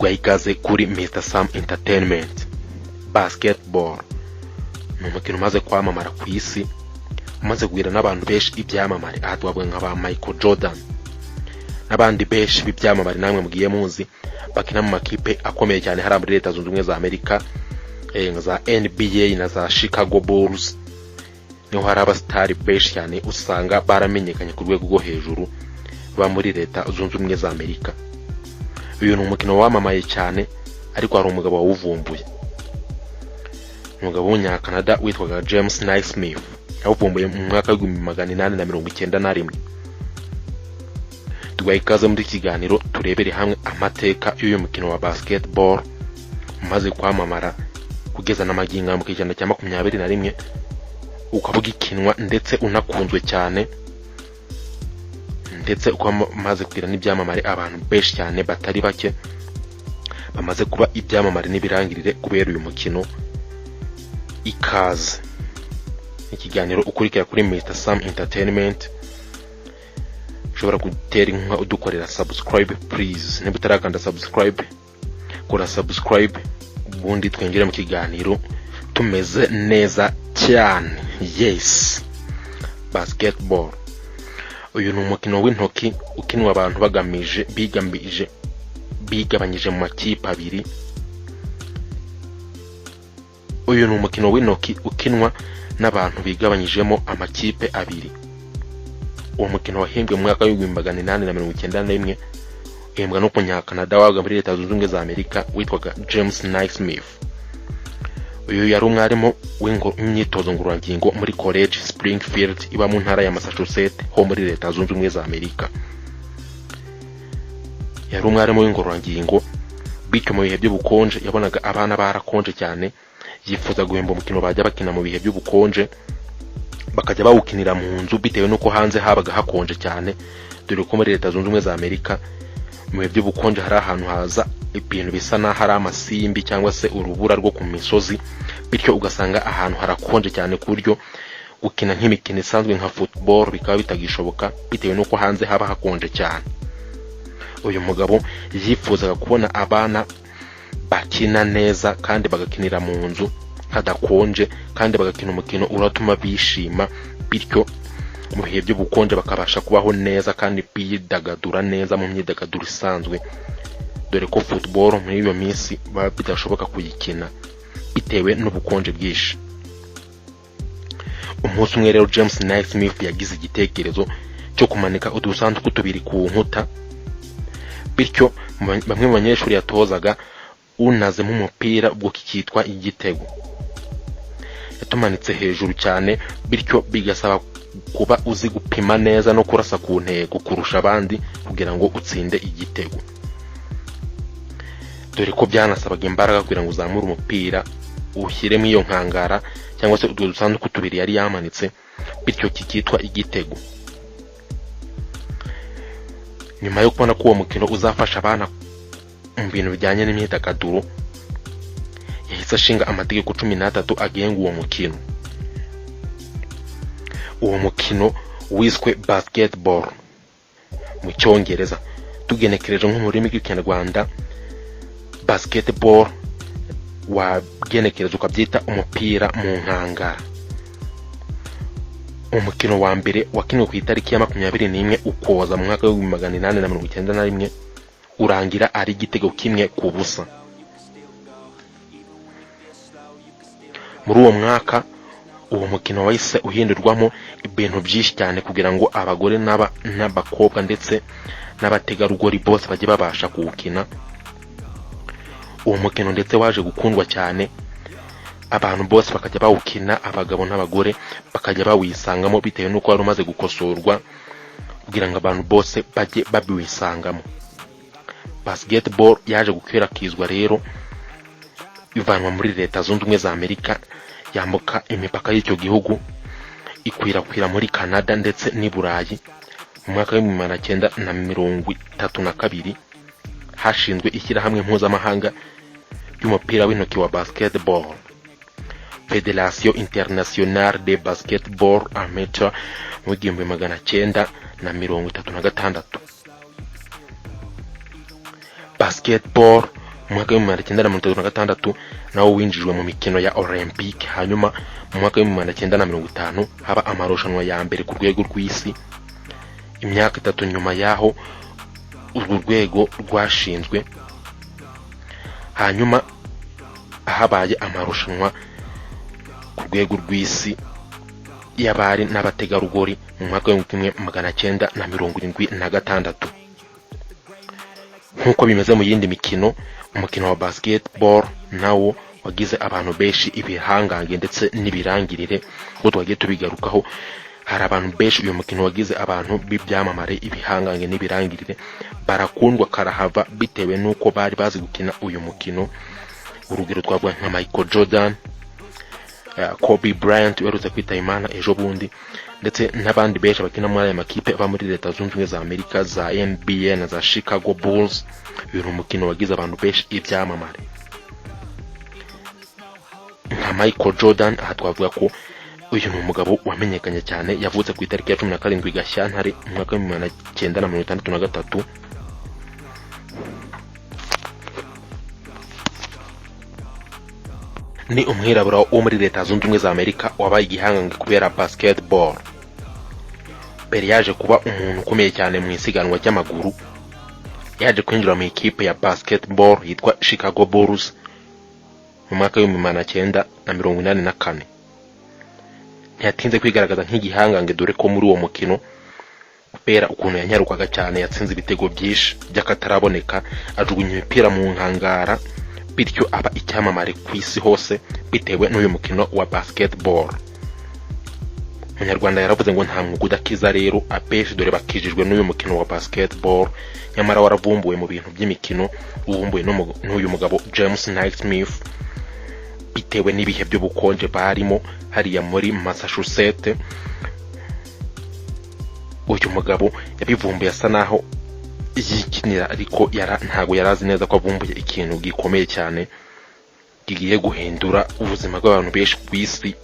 twayikaze kuri Mr. Sam Entertainment. Basketball numukino umaze kwamamara ku isi, umaze kugira n'abantu benshi ibyamamare. Aha twavuga nk'aba Michael Jordan n'abandi benshi b'ibyamamare namwe mugiye muzi bakina mu makipe akomeye cyane hari muri Leta Zunze Ubumwe za Amerika, za NBA na za Chicago Bulls. Niho hari abasitari benshi cyane usanga baramenyekanye ku rwego rwo hejuru ba muri Leta Zunze Ubumwe za Amerika. Uyu ni umukino wamamaye cyane, ariko hari umugabo wawuvumbuye, umugabo w'Umunyakanada witwaga James Naismith. Yawuvumbuye mu mwaka wa 1891. Twayikaze muri kiganiro turebere hamwe amateka y'uyu mukino wa basketball umaze kwamamara kugeza n'amagingo mu kijana cya 21, ukavuga ikinwa ndetse unakunzwe cyane, ndetse ukamaze kugira n'ibyamamare abantu benshi cyane batari bake bamaze kuba ibyamamare n'ibirangirire kubera uyu mukino. Ikaze ikiganiro ukurikira kuri Mr. Sam Entertainment. Ushobora gutera inkunga udukorera subscribe please. Niba utarakanda subscribe, kora subscribe ubundi twinjire mu kiganiro tumeze neza cyane. Yes, basketball. Uyu ni umukino w'intoki ukinwa abantu bigabanyije mu makipe abiri. Uyu ni umukino w'intoki ukinwa n'abantu bigabanyijemo amakipe abiri. Uwo mukino wahimbwe mu mwaka wa 1891, uhembwa no Munyakanada waga muri Leta Zunze Ubumwe za Amerika witwaga James Naismith. Uyu yari umwarimu w'imyitozo ngororangingo muri College Springfield iba mu ntara ya Massachusetts ho muri Leta Zunze Ubumwe za Amerika. Yari umwarimu w'ingororangingo, bityo mu bihe by'ubukonje yabonaga abana barakonje cyane, yifuza guhemba umukino bajya bakina mu bihe by'ubukonje, bakajya bawukinira mu nzu bitewe nuko hanze habaga hakonje cyane, dore ko muri Leta Zunze Ubumwe za Amerika mu bihe by'ubukonje hari ahantu haza ibintu bisa na hari amasimbi cyangwa se urubura rwo ku misozi, bityo ugasanga ahantu harakonje cyane ku buryo gukina nk'imikino isanzwe nka football bikaba bitagishoboka bitewe nuko hanze haba hakonje cyane. Uyu mugabo yifuzaga kubona abana bakina neza kandi bagakinira mu nzu hadakonje, kandi bagakina umukino uratuma bishima, bityo mu bihe by'ubukonje bakabasha kubaho neza kandi bidagadura neza mu myidagaduro isanzwe, dore ko football muri iyo minsi bidashoboka kuyikina bitewe n'ubukonje bwinshi. Umunsi umwe rero James Naismith yagize igitekerezo cyo kumanika udusanduku tubiri ku nkuta, bityo bamwe mu banyeshuri yatozaga unazemo umupira ubwo kikitwa igitego yatumanitse hejuru cyane, bityo bigasaba kuba uzi gupima neza no kurasa ku ntego kurusha abandi kugira ngo utsinde igitego, dore ko byanasabaga imbaraga kugira ngo uzamure umupira ushyire mu iyo nkangara cyangwa se utwo dusanduku tubiri yari yamanitse, bityo kikitwa igitego. Nyuma yo kubona ko uwo mukino uzafasha abana mu bintu bijyanye n'imyidagaduro, yahise ashinga amategeko 13 agenga uwo mukino. Uwo mukino wiswe basketball mu Cyongereza, tugenekereje nko mu rurimi rw'Ikinyarwanda basketball wagenekereje ukabyita umupira mu nkangara. Umukino wa mbere wakinwe ku itariki ya 21 Ukuboza mu mwaka wa 1891, urangira ari igitego kimwe ku busa. Muri uwo mwaka uwo mukino wahise uhindurwamo ibintu byinshi cyane kugira ngo abagore n'abakobwa ndetse n'abategarugori bose bajye babasha kuwukina. Uwo mukino ndetse waje gukundwa cyane, abantu bose bakajya bawukina, abagabo n'abagore bakajya bawisangamo bitewe nuko wari umaze gukosorwa kugira ngo abantu bose bajye babiwisangamo. Basketball yaje gukwirakizwa rero ivanwa muri Leta Zunze Ubumwe za Amerika, yambuka imipaka y'icyo gihugu ikwirakwira muri Canada ndetse n'i Burayi. Mu mwaka wa 1932 hashinzwe ishyirahamwe mpuzamahanga y'umupira w'intoki wa basketball, Fédération Internationale de Basketball Amateur, mu 1936. Basketball mu mwaka wa 1936 nawo winjijwe mu mikino ya Olympic. Hanyuma mu mwaka wa 1950 haba amarushanwa ya mbere ku rwego rw'isi. Imyaka 3 nyuma yaho urwo rwego rwashinzwe. Hanyuma habaye amarushanwa ku rwego rw'isi y'abari n'abategarugori mu mwaka wa 1976. Nkuko bimeze mu yindi mikino, umukino wa basketball nawo wagize abantu benshi ibihangange ndetse n'ibirangirire. Ngo twagiye tubigarukaho, hari abantu benshi uyu mukino wagize abantu b'ibyamamare ibihangange n'ibirangirire, barakundwa karahava bitewe nuko bari bazi gukina uyu mukino. Urugero twavuga nka Michael Jordan, Kobe Bryant werutse kwita Imana ejo bundi, ndetse n'abandi benshi bakina muri aya makipe aba muri Leta Zunze Ubumwe za Amerika za NBA na za Chicago Bulls. Uyu mukino wagize abantu benshi ibyamamare nka Michael Jordan. Aha twavuga ko uyu ni umugabo wamenyekanye cyane, yavutse ku itariki ya 17 Gashyantare mu mwaka wa 1963. Ni umwirabura wo muri Leta Zunze Ubumwe za Amerika wabaye igihangange kubera basketball. Mbere yaje kuba umuntu ukomeye cyane mu isiganwa ry'amaguru. Yaje kwinjira mu ikipe ya basketball yitwa Chicago Bulls mu mwaka wa 1984. Ntiyatinze kwigaragaza nk'igihangange, dore ko muri uwo mukino kubera ukuntu yanyarukaga cyane yatsinze ibitego byinshi by'akataraboneka, ajugunya imipira mu nkangara, bityo aba icyamamare ku isi hose bitewe n'uyu mukino wa basketball. Umunyarwanda yaravuze ngo nta mwuga udakiza, rero abenshi dore bakijijwe n'uyu mukino wa basketball. Nyamara waravumbuwe mu bintu by'imikino, uvumbuwe n'uyu mugabo James Naismith bitewe n'ibihe by'ubukonje barimo hariya muri Massachusetts. Uyu mugabo yabivumbuye asa naho yikinira, ariko ntago yarazi neza ko avumbuye ikintu gikomeye cyane kigiye guhindura ubuzima bw'abantu benshi ku isi.